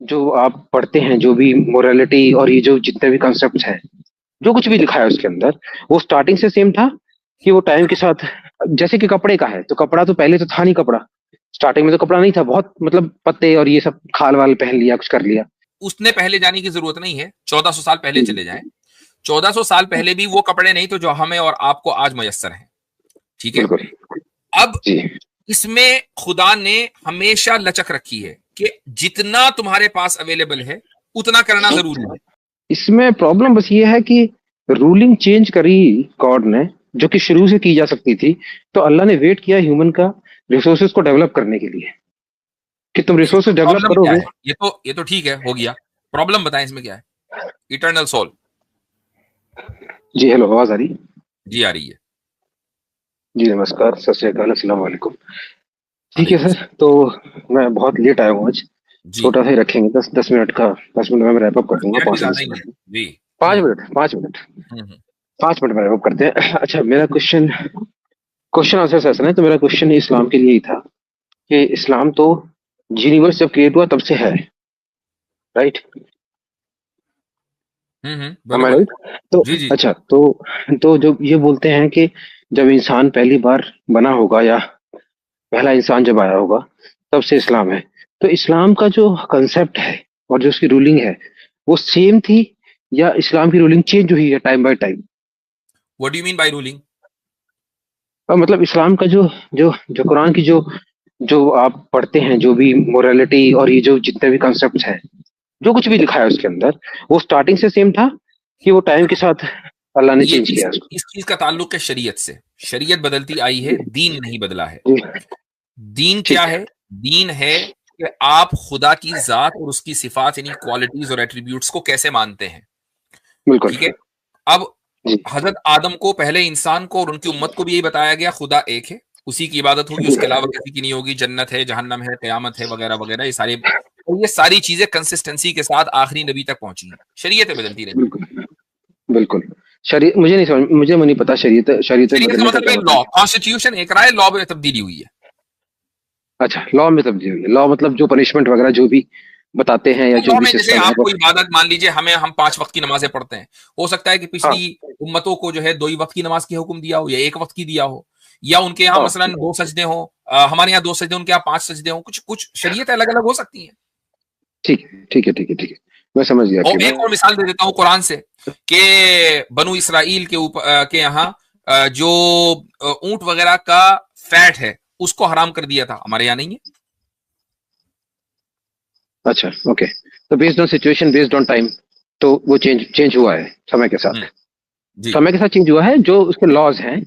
जो आप पढ़ते हैं, जो भी मोरालिटी और ये जो जितने भी कंसेप्ट हैं, जो कुछ भी लिखा है उसके अंदर, वो स्टार्टिंग से सेम था कि वो टाइम के साथ, जैसे कि कपड़े का है तो कपड़ा तो पहले तो था नहीं कपड़ा। स्टार्टिंग में तो कपड़ा नहीं था, बहुत मतलब पत्ते और ये सब खाल वाल पहन लिया, कुछ कर लिया। उसने पहले जाने की जरूरत नहीं है, 1400 साल पहले हम्म, चले जाएं। 1400 साल पहले भी वो कपड़े नहीं तो जो हमें और आपको आज मयसर हैं। ठीक है। बिल्कुल। अब जी। इसमें खुदा ने हमेशा लचक रखी है कि जितना तुम्हारे पास अवेलेबल है उतना करना जरूरी है। इसमें प्रॉब्लम बस ये है कि रूलिंग चेंज करी गॉड ने, जो कि शुरू से की जा सकती थी। तो अल्लाह ने वेट किया ह्यूमन का रिसोर्सेज को डेवलप करने के लिए, कि तुम रिसोर्सेज डेवलप प्रॉब्लम क्या करोगे। है? ये तो ठीक है, हो गया। प्रॉब्लम बताएं इसमें क्या है? Eternal soul. जी हेलो, आवाज आ रही? जी आ रही है। जी नमस्कार, सत श्री अकाल, अस्सलाम वालेकुम। ठीक है वालेकुम सर, तो मैं बहुत लेट आया हूँ आज। सलाम। जी। छोटा सा ही रखेंगे, 10 10 मिनट का। 10 मिनट में मैं रैप अप कर 10 दूंगा, मिनट भी पाँच से ज्यादा दस ही है। मिनट में। जी। 5 मिनट, 5 मिनट। हम्म। 5 मिनट में रैप अप करते हैं। अच्छा, मेरा क्वेश्चन क्वेश्चन आंसर सेशन है, तो मेरा क्वेश्चन इस्लाम के लिए ही था कि इस्लाम तो यूनिवर्स जब क्रिएट हुआ तब से है, राइट? Am I बरोबर। right? तो जी जी। अच्छा, तो जो ये बोलते हैं कि जब इंसान पहली बार बना होगा, या पहला इंसान जब आया होगा, तब से इस्लाम है। तो इस्लाम का जो कंसेप्ट है और जो उसकी रूलिंग है, वो सेम थी, या इस्लाम की रूलिंग चेंज हुई है time by time? What do you mean by ruling? और मतलब इस्लाम का जो जो जो कुरान की जो जो आप पढ़ते हैं, जो भी मोरालिटी और ये जो जितने भी कंसेप्ट हैं, जो कुछ भी लिखा है उसके अंदर, वो स्टार्टिंग से सेम था कि वो टाइम के साथ अल्लाह ने ये चेंज इस किया उसको? इस चीज का ताल्लुक है शरीयत से। शरीयत बदलती आई है, दीन नहीं बदला है। जी। दीन क्या ठीक। है? दीन है कि आप खुदा की जात और उसकी सिफात यानी क्वालिटीज और एट्रीब्यूट्स को कैसे मानते हैं। बिल्कुल। ठीक है। अब जी। हजरत आदम को, पहले इंसान को और उनकी उम्मत को भी यही बताया गया, खुदा एक है, उसी की इबादत होगी, जी। उसके अलावा किसी की नहीं होगी। जन्नत है, जहन्नम है, कयामत है, वगैरह वगैरह, ये सारी चीजें कंसिस्टेंसी के साथ आखिरी नबी तक पहुंची हैं। शरीयतें बदलती रही। बिल्कुल। बिल्कुल। शरीय मुझे नहीं समझ, मुझे नहीं पता शरीयत शरीयत शरीयत का बदलने का मतलब क्या है मतलब लॉ, है। कॉन्स्टिट्यूशन एक रहा है, लॉ में तब्दीली हुई है। अच्छा, लॉ में तब्दील हुई है। लॉ मतलब जो पनिशमेंट वगैरह जो भी बताते हैं, या जो लॉ भी में जैसे सिस्टम है वो। आपको इबादत, मान लीजिए हम 5 वक्त की नमाजें पढ़ते हैं। हो सकता है कि हाँ। पिछली उम्मतों को जो है 2 ही वक्त की नमाज की हुक्म दिया हो, या 1 वक्त की दिया हो, या उनके यहाँ हाँ। मसलन 2 सजदे हो, हमारे यहाँ 2 सजदे, उनके यहाँ 5 सजदे हो। कुछ कुछ शरीयत अलग अलग हो सकती हैं। ठीक है, ठीक है, ठीक है, ठीक है। मैं समझ गया आपकी और एक बात। और मिसाल दे देता हूँ कुरान से, कि बनु इसराइल के ऊपर के यहाँ जो ऊंट वगैरह का फैट है उसको हराम कर दिया था, हमारे यहाँ नहीं है। अच्छा, ओके। तो based on situation, based on time, तो वो चेंज चेंज हुआ है समय के हम्म। साथ। जी। समय के साथ चेंज हुआ है, जो उसके लॉज हैं,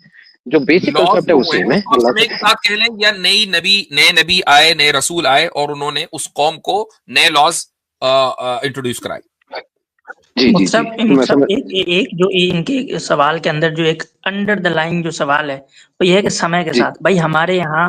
जो बेसिक लॉज कंसेप्ट है जो वो हुए हैं सेम है उसको आप अल्लाह समय के का। साथ कह लें, या नए नबी आए, नए रसूल आए और उन्होंने उस कौम को नए लॉज इंट्रोड्यूस कराए। जी जी जी। मुक्तसर मैं मुक्तसर समझ। एक जो इनके सवाल के अंदर जो एक अंडर द लाइन जो सवाल है, वो ये है कि समय के जी। साथ भाई हमारे यहाँ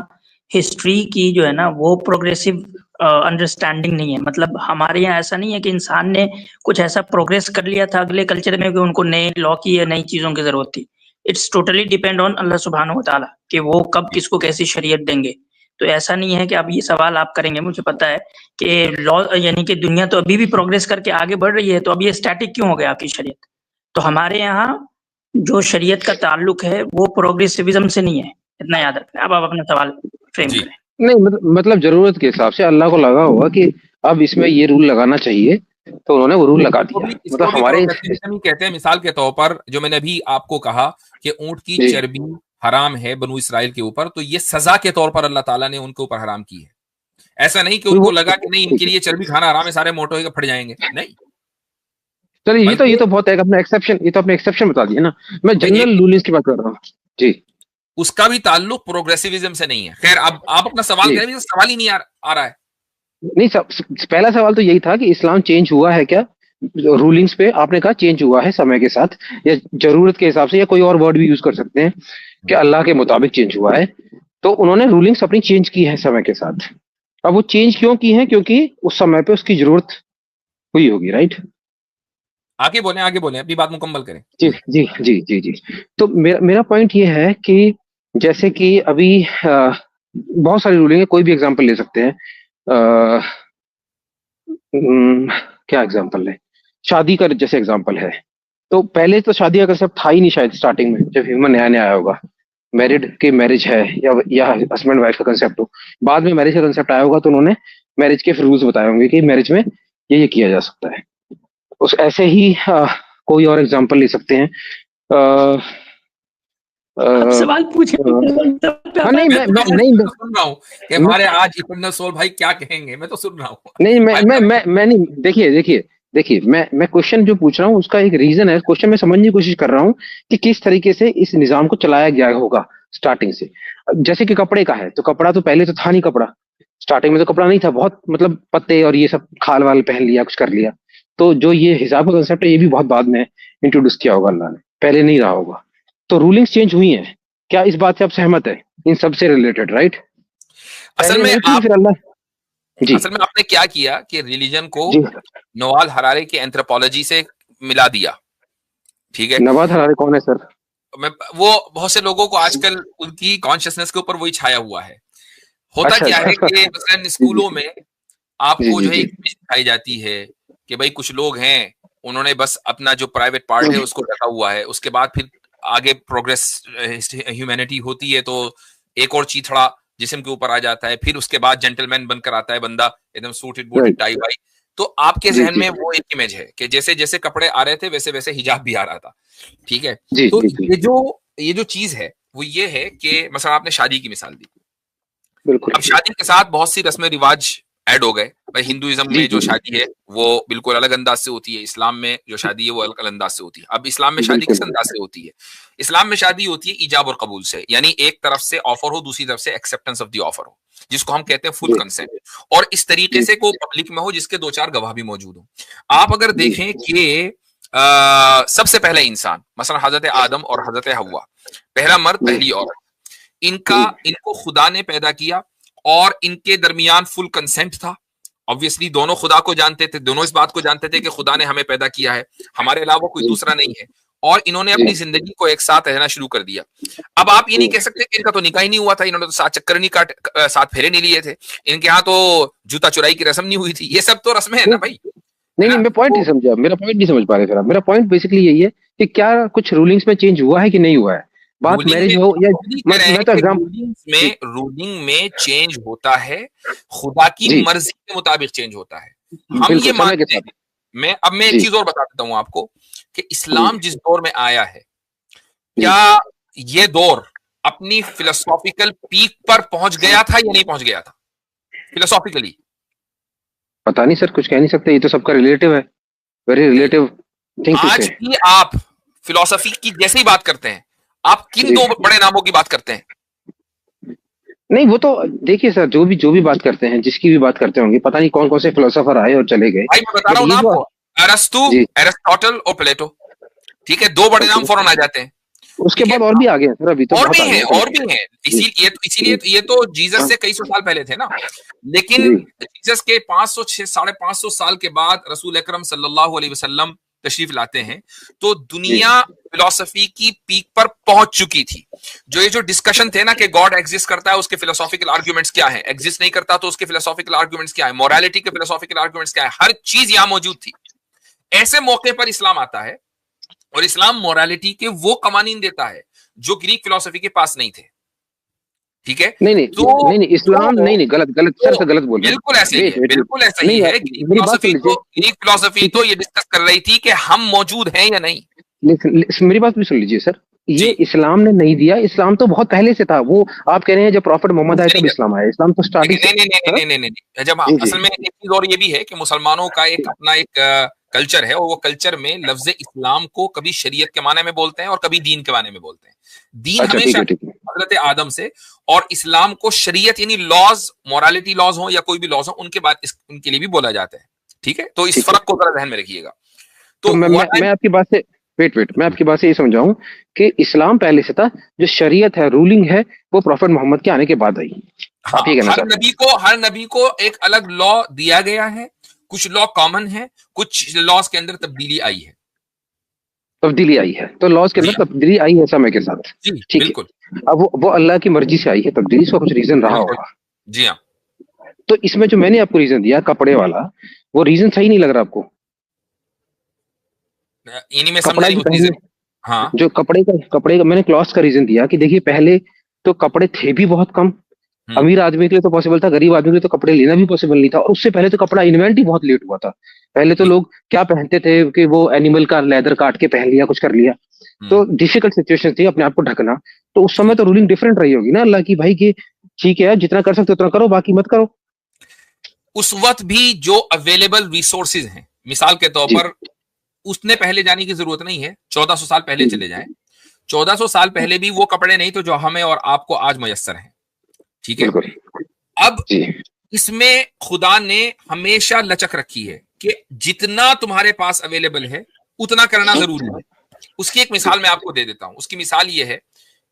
हिस्ट्री की जो है ना वो प्रोग्रेसिव अंडरस्टैंडिंग नहीं है। मतलब हमारे यहाँ ऐसा नहीं है कि इंसान ने कुछ ऐसा प्रोग्रेस कर लिया था अगले कल्चर में कि उनको नए लॉ की या नई चीजों की जरूरत थी। इट्स टोटली डिपेंड ऑन अल्लाह सुब्हानहू व तआला कि वो कब जी। किसको कैसी शरीयत देंगे। तो ऐसा नहीं है कि अब ये सवाल आप करेंगे, मुझे पता है कि लॉ यानी कि दुनिया तो अभी भी प्रोग्रेस करके आगे बढ़ रही है, तो अब ये स्टैटिक क्यों हो गया आपकी शरीयत? तो हमारे यहाँ जो शरीयत का ताल्लुक है वो प्रोग्रेसिविज्म से नहीं है, इतना याद रखना। अब आप अपना सवाल फ्रेम जी। करें। नहीं, मतलब जरूरत के हिसाब से अल्लाह को लगा होगा कि अब इसमें ये रूल लगाना चाहिए, तो उन्होंने वो रूल लगा दिया, मतलब इसको भी हमारे। प्रोग्रेसिविज्म ही कहते हैं। मिसाल के तौर पर जो मैंने अभी आपको कहा कि ऊंट की जी। चर्बी हराम है बनु इसराइल के ऊपर, तो ये सजा के तौर पर अल्लाह ताला ने उनके ऊपर हराम की है। ऐसा नहीं कि वो उनको लगा कि नहीं ठीक इनके है। लिए चर्बी खाना हराम है, सारे मोटे होकर फट जाएंगे, नहीं। चलिए, ये तो बल्कि बहुत है, अपना एक्सेप्शन, ये तो अपने एक्सेप्शन बता दिए ना। मैं नहीं, जनरल रूलिंग्स की बात कर रहा हूँ। जी। उसका भी ताल्लुक प्रोग्रेसिविज्म से नहीं है। खैर, अब आप अपना सवाल जी। करें, तो सवाल ही नहीं आ रहा है। नहीं, पहला सवाल तो यही था कि इस्लाम चेंज हुआ है क्या? रूलिंग्स पे आपने कहा चेंज हुआ है समय के साथ, या जरूरत के हिसाब से, या कोई और वर्ड भी यूज कर सकते हैं कि अल्लाह के मुताबिक चेंज हुआ है। तो उन्होंने रूलिंग्स अपनी चेंज की है समय के साथ। अब वो चेंज क्यों की है? क्योंकि उस समय पे उसकी जरूरत हुई होगी, राइट? आगे बोलें, अपनी बात मुकम्मल करें। जी जी जी जी जी। तो मेरा मेरा पॉइंट ये है कि जैसे कि अभी बहुत सारी रूलिंग है, कोई भी एग्जांपल ले सकते हैं। क्या एग्जांपल है? शादी का जैसे एग्जांपल है, तो पहले तो शादी का कंसेप्ट था ही नहीं शायद स्टार्टिंग में, जब ह्यूमन नया नया आया होगा। मैरिड की मैरिज है या हस्बैंड वाइफ का कंसेप्ट हो। बाद में मैरिज का कंसेप्ट आया होगा तो उन्होंने मैरिज के रूल्स बताए होंगे कि मैरिज में ये किया जा सकता है। उस ऐसे ही कोई और एग्जांपल ले सकते हैं। अ, आप अ, सवाल पूछे हाँ नहीं नहीं तो सुन रहा हूँ कि हमारे आज इटर्नल सोल भाई क्या कहेंगे, मैं तो सुन रहा हूँ। नहीं मैं नहीं, देखिए मैं क्वेश्चन जो पूछ रहा हूँ उसका एक रीजन है। क्वेश्चन मैं समझने की कोशिश कर रहा हूँ कि किस तरीके से इस निजाम को चलाया गया होगा स्टार्टिंग से। जैसे कि कपड़े का है, तो कपड़ा तो पहले तो था नहीं कपड़ा। स्टार्टिंग में तो कपड़ा नहीं था, बहुत मतलब पत्ते और ये सब खाल वाल पहन लिया, कुछ कर लिया। तो जो ये हिसाब का कंसेप्ट है ये भी बहुत बाद में इंट्रोड्यूस किया होगा अल्लाह ने, पहले नहीं रहा होगा। तो रूलिंग्स चेंज हुई हैं, क्या इस बात से आप सहमत है? इन सबसे रिलेटेड, राइट? असल पहले में नहीं थी, फिर अल्लाह। जी असल में आपने क्या किया कि रिलीजन को जी। नोवाल हरारे की एंथ्रोपोलॉजी से मिला दिया, ठीक है। नवाज हरारे कौन है सर? मैं वो बहुत से लोगों को आजकल उनकी कॉन्शियसनेस के ऊपर वही छाया हुआ है। होता अच्छा क्या है अच्छा। कि मसलन जी जी स्कूलों में जी आपको जी जो है जी एक इमेज दिखाई जाती है कि भाई कुछ लोग हैं, उन्होंने बस अपना जो प्राइवेट पार्ट है उसको ढका हुआ है, उसके बाद फिर आगे प्रोग्रेस ह्यूमैनिटी होती है तो एक और चीथड़ा जिस्म के ऊपर आ जाता है, फिर उसके बाद जेंटलमैन बनकर आता है बंदा, एकदम सूटेड बूटेड राइट। टाई वाई। तो आपके जी जहन जी में वो एक इमेज है कि जैसे जैसे कपड़े आ रहे थे वैसे वैसे हिजाब भी आ रहा था, ठीक है। जी तो जी जी। ये जो चीज है वो ये है कि मसलन आपने शादी की मिसाल दी। बिल्कुल। अब शादी के साथ बहुत सी रस्में रिवाज ऐड हो गए भाई। हिंदुइज्म जी में जो जी शादी है वो बिल्कुल अलग अंदाज से होती है, इस्लाम में जो शादी है वो अलग अंदाज से होती है। अब इस्लाम में शादी किस बिल्कुल। अंदाज से होती है? इस्लाम में शादी होती है ईजाब और कबूल से, यानी एक तरफ से ऑफर हो, दूसरी तरफ से एक्सेप्टेंस ऑफ द ऑफर हो, जिसको हम कहते हैं फुल जी कंसेंट। और इस तरीके जी से को पब्लिक में हो जिसके दो चार गवाह भी मौजूद हो। आप अगर जी देखें कि सबसे पहले इंसान मसलन हजरत आदम और हजरत हव्वा, पहला मर्द जी पहली औरत, जी इनको खुदा ने पैदा किया और इनके दरमियान फुल कंसेंट था। ऑब्वियसली दोनों खुदा को जानते थे, दोनों इस बात को जानते थे कि खुदा ने हमें पैदा किया है, हमारे अलावा कोई जी दूसरा नहीं है, और इन्होंने जी अपनी जिंदगी को एक साथ रहना शुरू कर दिया। अब आप ये जी। नहीं कह सकते कि इनका तो निकाह ही नहीं हुआ था, इन्होंने तो सात चक्कर नहीं काट, सात फेरे नहीं लिए थे, इनके यहाँ तो जूता चुराई की रस्म नहीं हुई थी। ये सब तो रस्में है ना नहीं भाई, है नहीं ना। नहीं, मैं पॉइंट तो नहीं समझा, मेरा पॉइंट नहीं समझ पा रहे फिर आप। मेरा पॉइंट बेसिकली यही है कि क्या कुछ रूलिंग्स में चेंज हुआ है कि नहीं हुआ है? बात रूलिंग मैरिज में हो या खुद ही कह रहे हैं मैं तो कि एग्जाम। जी रूलिंग में चेंज होता है, खुदा की जी मर्जी के मुताबिक चेंज होता है। हम ये बिल्कुल, समय के मानते साथ। हैं। मैं एक जी। चीज और बता देता हूं आपको कि जी इस्लाम जिस दौर में आया है, जी। क्या ये दौर अपनी फिलोसॉफिकल पीक पर पहुंच गया था या नहीं पहुंच गया था फिलोसॉफिकली? पता नहीं सर, कुछ कह नहीं सकते, ये तो सबका रिलेटिव है। वेरी रिलेटिव थिंग टू आज से। भी आप फिलोसफी की जैसे ही बात करते हैं, आप किन जी। दो बड़े नामों की बात करते हैं? नहीं वो तो देखिए सर, जो भी बात करते हैं, जिसकी भी बात करते होंगे, पता नहीं कौन कौन से फिलोसोफर आए और चले गए। भाई मैं बता बट रहा हूं ये ना जो। आपको, अरस्तु, जी। एरिस्टोटल और प्लेटो, ठीक है, दो बड़े नाम ओके। फौरन आ जाते हैं, उसके ठीक है। बाद और भी आ गए हैं सर, अभी तो और बहुत भी आ गए हैं, हैं, चलो। और भी हैं, जी इसीलिए जी तो ये तो जीसस हाँ, से कई सौ साल पहले थे ना। लेकिन जी जीसस के 500 साढ़े 500 साल के बाद रसूल अकरम सल्लल्लाहु अलैहि वसल्लम तशरीफ लाते हैं, तो जी दुनिया फिलोसफी की पीक पर पहुंच चुकी थी। जो ये जो डिस्कशन थे ना कि गॉड एग्जिस्ट करता है, उसके फिलोसॉफिकल आर्ग्यूमेंट्स क्या है, एग्जिस्ट नहीं करता तो उसके फिलोसॉफिकल आर्ग्यूमेंट्स क्या है, मोरालिटी के फिलोसॉफिकल आर्ग्यूमेंट्स क्या है, हर चीज यहां मौजूद थी। ऐसे मौके पर इस्लाम आता है और इस्लाम मोरालिटी के वो कवानीन देता है जो ग्रीक फिलोसफी के पास नहीं थे, ठीक है। नहीं नहीं तो नहीं नहीं, इस्लाम नहीं नहीं, गलत गलत सर, तो गलत बोल रहे बिल्कुल हैं। ऐसा ही वेट है, वेट वेट। बिल्कुल ऐसा ही नहीं यार, है। मेरी बात सुन लीजिए। ग्रीक फिलोसफी ठीक तो है, ये डिस्कस कर रही थी कि हम मौजूद हैं या नहीं। मेरी बात भी सुन लीजिए सर। ये जी इस्लाम ने नहीं दिया, इस्लाम तो बहुत पहले से था। वो आप कह रहे हैं जब प्रॉफिट मोहम्मद आए नहीं तब इस्लाम आया, इस्लाम तो स्टार्टिंग नहीं से। नहीं नहीं हाँ? नहीं नहीं नहीं नहीं। जब जी जी असल में एक चीज और ये भी है कि मुसलमानों का एक अपना एक कल्चर है, और वो कल्चर में लफ्ज इस्लाम को कभी शरीयत के माने में बोलते हैं और कभी दीन के माने में बोलते हैं। दीन अच्छा हमेशा ठीक है। हजरत आदम से, और इस्लाम को शरीयत यानी लॉज, मोरालिटी लॉज हो या कोई भी लॉज हो, उनके बाद उनके लिए भी बोला जाता है, ठीक है। तो इस ठीक है, फर्क को जरा ध्यान में रखिएगा। तो तो मैं आपकी बात से वेट मैं आपकी बात से ये समझाऊं कि इस्लाम पहले से था। जो शरीयत है, रूलिंग है, वो प्रॉफिट मोहम्मद के आने के बाद आई। हाँ, आप ये कहना चाहते हर नबी को एक अलग लॉ दिया गया है, कुछ लॉ कॉमन है, कुछ लॉज के अंदर तब्दीली आई है। तब्दीली आई है, तो लॉज के जी अंदर हाँ, तब्दीली आई है समय के साथ। जी ठीक है। बिल्कुल अब वो अल्लाह की मर्जी से आई है तब्दीली, इसका कुछ रीजन रहा बिल्कुल। होगा। जी हाँ तो इसमें जो मैंने आपको रीजन दिया कपड़े वाला, वो रीजन सही नहीं लग रहा आपको? इन्हीं में समझ कपड़ा नहीं की उस पहले, रीजन। हाँ जो कपड़े का मैंने क्लॉथ का रीजन दिया कि देखिए पहले तो कपड़े थे भी बहुत कम। अमीर आदमी के लिए तो पॉसिबल था, गरीब आदमी के लिए तो कपड़े लेना भी पॉसिबल नहीं था, और उससे पहले तो कपड़ा इन्वेंट ही बहुत लेट हुआ था। पहले तो जी। लोग क्या पहनते थे कि वो एनिमल का लेदर काट के पहन लिया, कुछ कर लिया, तो डिफिकल्ट सिचुएशन थी अपने आप को ढकना। तो उस समय तो रूलिंग डिफरेंट रही होगी ना अल्लाह की, भाई कि ठीक है जितना कर सकते हो उतना करो, बाकी मत करो। उस वक्त भी जो अवेलेबल रिसोर्सेज हैं, मिसाल के तौर जी पर उसने पहले जाने की जरूरत नहीं है, 1400 साल पहले चले जाएं, 1400 साल पहले भी वो कपड़े नहीं तो जो हमें और आपको आज मयसर हैं, ठीक है। बिल्कुल अब जी इसमें खुदा ने हमेशा लचक रखी है कि जितना तुम्हारे पास अवेलेबल है उतना करना जरूरी है। उसकी एक मिसाल मैं आपको दे देता हूं। उसकी मिसाल ये है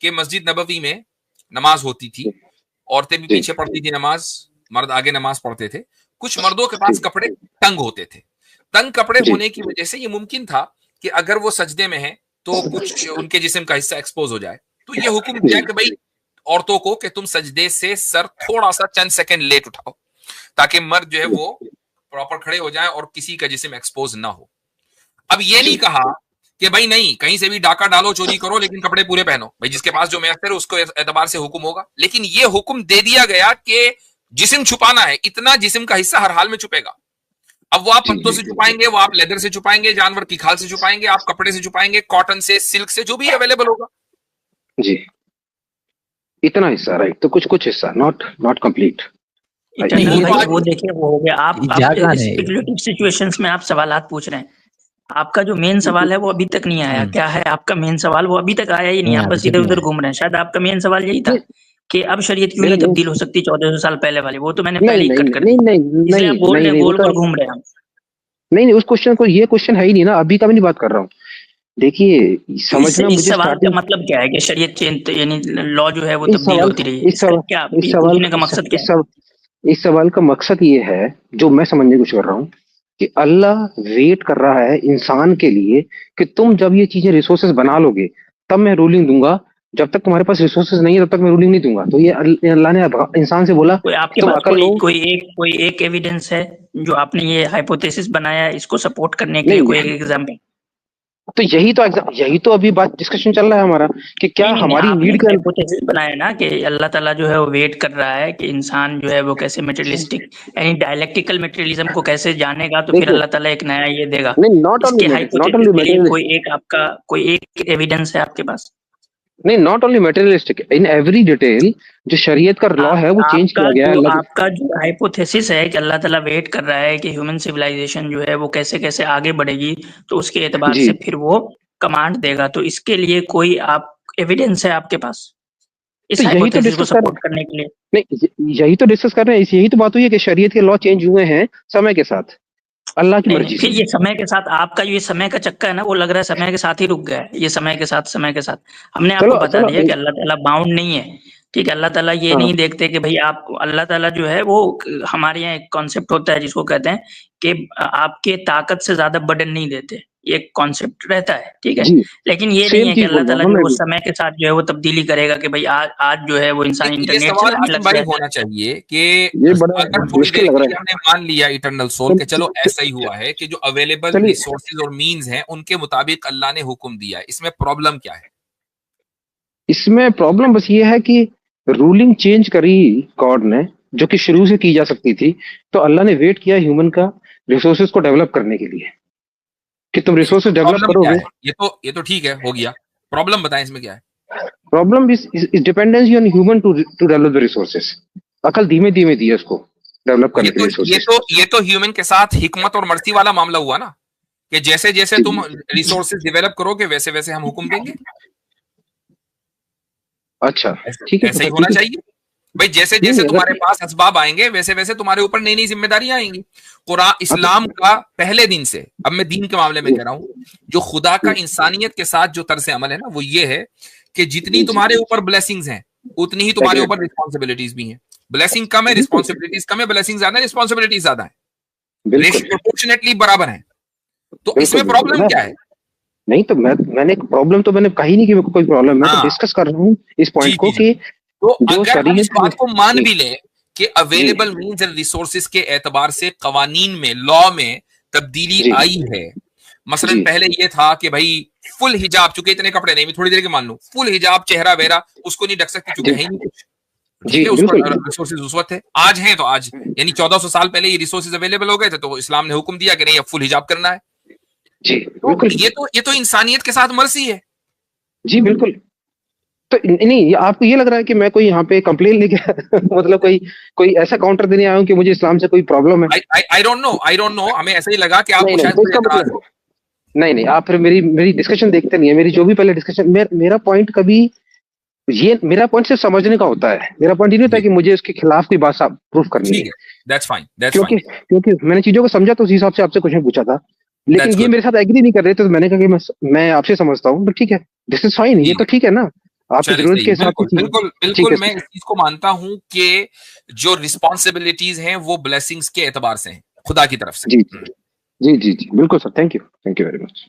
कि मस्जिद नबवी में नमाज होती थी, औरतें भी जी पीछे पढ़ती थी नमाज, मर्द आगे नमाज पढ़ते थे। कुछ मर्दों के पास कपड़े तंग होते थे। तंग कपड़े जी होने की वजह से ये मुमकिन था कि अगर वो सजदे में है तो कुछ उनके जिस्म का हिस्सा एक्सपोज हो जाए। तो ये हुक्म दिया कि भाई औरतों को कि तुम सजदे से सर थोड़ा सा चंद सेकंड लेट उठाओ, ताकि मर्द जो है वो प्रॉपर खड़े हो जाए और किसी का जिस्म एक्सपोज ना हो। अब ये नहीं कहा कि भाई नहीं, कहीं से भी डाका डालो, चोरी करो, लेकिन कपड़े पूरे पहनो। भाई जिसके पास जो मैसर है उसको एतबार से हुक्म होगा। लेकिन ये हुक्म दे दिया गया कि जिस्म छुपाना है, इतना जिस्म का हिस्सा हर हाल में छुपेगा। अब वो आप पत्तों से छुपाएंगे, वो आप लेदर से छुपाएंगे, जानवर की खाल से छुपाएंगे, आप कपड़े से छुपाएंगे, कॉटन से, सिल्क से, जो भी अवेलेबल होगा। जी इतना हिस्सा, राइट। तो कुछ कुछ हिस्सा, नॉट नॉट कंप्लीट। इटर्नल भाई वो देखिए वो हो गया। आप स्पेकुलेटिव सिचुएशंस में आप सवालात पूछ रहे हैं। आपका जो मेन सवाल है वो अभी तक नहीं आया। क्या है आपका मेन सवाल? वो अभी तक आया ही नहीं। आप बस इधर उधर घूम रहे हैं। शायद आपका मेन सवाल यही था कि अब शरीयत क्यों नहीं तब्दील हो सकती 1400 साल पहले वाली। वो तो मैंने पहले ही कट कर दी, इसलिए आप बोल रहे हैं गोल गोल घूम रहे हैं। नहीं उस क्वेश्चन को, ये क्वेश्चन है ही नहीं ना, अभी का भी नहीं बात कर रहा हूँ। देखिए समझना, इस सवाल का मतलब क्या है कि शरीयत चेंज यानी लॉ जो है वो तब्दील होती रही है। इस सवाल का मकसद क्या है? इस सवाल का मकसद ये है, जो मैं समझने की कोशिश कर रहा हूँ, कि अल्लाह वेट कर रहा है इंसान के लिए कि तुम जब ये चीजें रिसोर्सेज बना लोगे तब मैं रूलिंग दूंगा, जब तक तुम्हारे पास रिसोर्सेज नहीं है तब तक मैं रूलिंग नहीं दूंगा। तो ये अल्लाह ने इंसान से बोला कोई आपके तुम पास अकल लो। कोई एक एविडेंस है जो आपने ये हाइपोथेसिस बनाया है, इसको सपोर्ट करने के लिए कोई एक एग्जांपल? तो यही तो अभी बात डिस्कशन चल रहा है हमारा कि क्या हमारी नीड का हाइपोथेसिस बनाया ना कि अल्लाह ताला जो है वो वेट कर रहा है कि इंसान जो है वो कैसे मटेरियलिस्टिक यानी डायलेक्टिकल मटेरियलिज्म को कैसे जानेगा, तो फिर अल्लाह ताला एक नया ये देगा। नहीं, नॉट ओनली मटेरियलिस्टिक, कोई एक एविडेंस है आपके पास? नहीं, not only materialistic, in every detail जो शरीयत का लॉ है वो चेंज किया गया है। आपका जो हाइपोथेसिस है कि अल्लाह ताला वेट कर रहा है कि ह्यूमन सिविलाइजेशन जो है वो कैसे कैसे आगे बढ़ेगी, तो उसके एतबार से फिर वो कमांड देगा। तो इसके लिए कोई आप एविडेंस है आपके पास इस हाइपोथेसिस को सपोर्ट करने के लिए? नहीं, यही तो डिस्कस कर रहे हैं। यही तो बात हुई है कि शरीयत के लॉ चेंज हुए हैं समय के साथ, अल्लाह की मर्जी से। फिर ये समय के साथ आपका ये समय का चक्का है ना, वो लग रहा है समय के साथ ही रुक गया है। ये समय के साथ हमने आपको बता दिया कि अल्लाह ताला बाउंड नहीं है, ठीक है। अल्लाह ताला ये नहीं देखते कि भाई आप, अल्लाह ताला जो है वो, हमारे यहाँ एक कॉन्सेप्ट होता है जिसको कहते हैं कि आपके ताकत से ज्यादा बर्डन नहीं देते, ये कॉन्सेप्ट रहता है, ठीक है। लेकिन ये नहीं है कि अल्लाह ताला जो समय के साथ जो है वो तब्दीली करेगा कि भाई आज जो है वो इंसान इंटरनेट चलाने लग गया है। होना चाहिए कि अगर थोड़ी देर के लिए हमने मान लिया इटर्नल सोल के चलो ऐसा ही हुआ है कि जो अवेलेबल रिसोर्सेज और मींस हैं उनके मुताबिक अल्लाह ने हुक्म दिया है, इसमें प्रॉब्लम क्या है? इसमें प्रॉब्लम बस ये है कि रूलिंग चेंज करी गॉड ने, जो कि शुरू से की जा सकती थी। तो अल्लाह ने वेट किया ह्यूमन का रिसोर्सेज को डेवलप करने के लिए कि तुम रिसोर्सेज डेवलप करोगे। ये तो ठीक है, हो गया। प्रॉब्लम बताएं इसमें क्या है? Problem is dependency on human to develop the resources. अकल धीमे धीमे दी है उसको डेवलप करने के लिए। ये तो ह्यूमन के साथ हिकमत और मर्जी वाला मामला हुआ ना, कि जैसे जैसे तुम रिसोर्सेज डेवलप करोगे वैसे वैसे हम हुक्म देंगे। अच्छा ठीक है, ऐसा ही होना चाहिए भाई। जैसे जैसे तुम्हारे पास असबाब आएंगे वैसे वैसे तुम्हारे ऊपर नई नई जिम्मेदारियां आएंगी। कुरान इस्लाम का पहले दिन से, अब मैं दीन के मामले में कह रहा हूं, जो खुदा का इंसानियत के साथ जो तर्स अमल है ना वो ये है कि जितनी तुम्हारे ऊपर ब्लेसिंग्स हैं उतनी ही तुम्हारे ऊपर रिस्पॉन्सिबिलिटीज भी हैं। ब्लेसिंग कम है, रिस्पॉन्सिबिलिटीज कम है, ब्लेसिंग ज्यादा है, रिस्पॉन्सिबिलिटीज ज्यादा है, प्रोपोर्शनेटली बराबर है। तो इसमें प्रॉब्लम क्या है? नहीं तो मैंने प्रॉब्लम तो मैंने कही नहीं कि मेरे को कोई प्रॉब्लम है। मैं तो डिस्कस कर रहा हूँ इस पॉइंट को कि तो अगर हम इस बात को मान भी लें कि अवेलेबल मीन्स एंड रिसोर्सेज के एतबार से कवानीन में, लॉ में तब्दीली आई है। मसलन पहले ये था कि भाई फुल हिजाब, चूंकि इतने कपड़े नहीं, मैं थोड़ी देर के मान लूं, फुल हिजाब चेहरा वेरा उसको नहीं ढक सकती चूंकि है ही नहीं कुछ, ठीक है, उसको रिसोर्सेज उस वक्त थे, आज हैं तो आज, यानी 1400 साल पहले ये रिसोर्सेज अवेलेबल हो गए थे तो इस्लाम ने हुक्म दिया कि नहीं अब फुल हिजाब करना है। जी तो ये तो इंसानियत के साथ मर्सी है। जी बिल्कुल। तो नहीं, आपको ये लग रहा है कि मैं कोई यहाँ पे कंप्लेन लेके मतलब कोई ऐसा काउंटर देने आया हूँ कि मुझे इस्लाम से कोई प्रॉब्लम है? आई डोंट नो, हमें ऐसा ही लगा कि आपको शायद कोई एतराज है। नहीं, आप फिर मेरी डिस्कशन देखते नहीं है। मेरी जो भी पहले डिस्कशन, मेरा पॉइंट कभी ये, मेरा पॉइंट सिर्फ समझने का होता है। मेरा पॉइंट ये नहीं होता कि मुझे उसके खिलाफ कोई बात प्रूफ करनी है। दैट्स फाइन, क्योंकि मैंने चीजों को समझा तो उस हिसाब से आपसे क्वेश्चन पूछा था, लेकिन ये मेरे साथ एग्री नहीं कर रहे, तो मैंने कहा कि मैं आपसे समझता हूँ, तो ठीक है, दिस इज फाइन, ये तो ठीक है ना, आपकी जरूरत के हिसाब से। बिल्कुल मैं इस चीज को मानता हूँ कि जो रिस्पॉन्सिबिलिटीज हैं वो ब्लेसिंग्स के एतबार से हैं, खुदा की तरफ से। जी बिल्कुल sir, thank you very much.